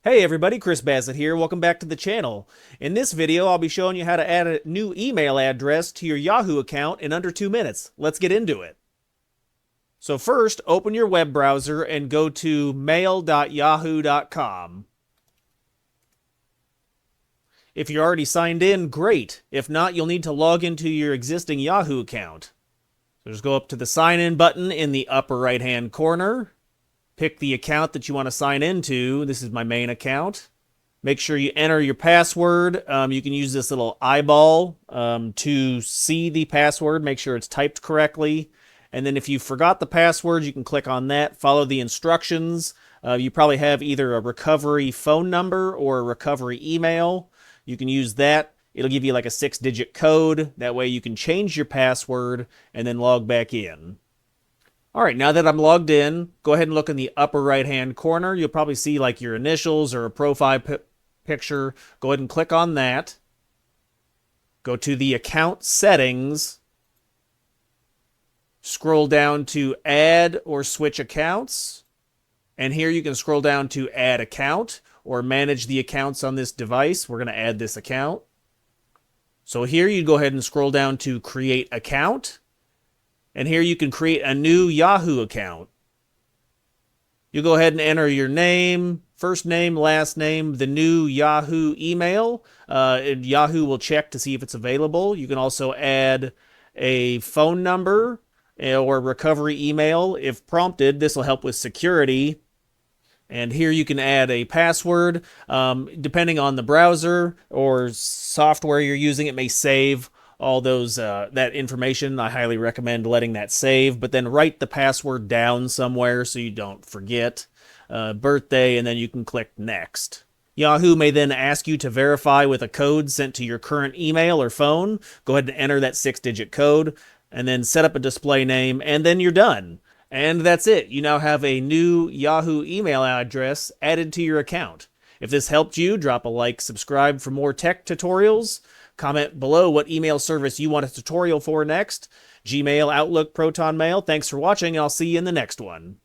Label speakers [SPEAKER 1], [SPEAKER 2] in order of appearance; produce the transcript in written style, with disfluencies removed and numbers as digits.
[SPEAKER 1] Hey everybody, Chris Bassett here. Welcome back to the channel. In this video, I'll be showing you how to add a new email address to your Yahoo account in under 2 minutes. Let's get into it. So first, open your web browser and go to mail.yahoo.com. If you're already signed in, great. If not, you'll need to log into your existing Yahoo account. So just go up to the sign in button in the upper right hand corner. Pick the account that you want to sign into. This is my main account. Make sure you enter your password. You can use this little eyeball to see the password. Make sure it's typed correctly. And then if you forgot the password, you can click on that. Follow the instructions. You probably have either a recovery phone number or a recovery email. You can use that. It'll give you like a 6-digit code. That way you can change your password and then log back in. All right, now that I'm logged in, go ahead and look in the upper right-hand corner. You'll probably see like your initials or a profile picture. Go ahead and click on that. Go to the account settings. Scroll down to add or switch accounts. And here you can scroll down to add account or manage the accounts on this device. We're going to add this account. So here you go ahead and scroll down to create account. And here you can create a new Yahoo account. You go ahead and enter your name, first name, last name, the new Yahoo email. And Yahoo will check to see if it's available. You can also add a phone number or recovery email if prompted. This will help with security. And here you can add a password. Depending on the browser or software you're using, it may save all those that information. I highly recommend letting that save, but then write the password down somewhere so you don't forget. Birthday, and then you can click next. Yahoo may then ask you to verify with a code sent to your current email or phone. Go ahead and enter that 6-digit code and then set up a display name, and then you're done. And that's it. You now have a new Yahoo email address added to your account. If this helped you, drop a like, subscribe for more tech tutorials. Comment below what email service you want a tutorial for next. Gmail, Outlook, Proton Mail. Thanks for watching. I'll see you in the next one.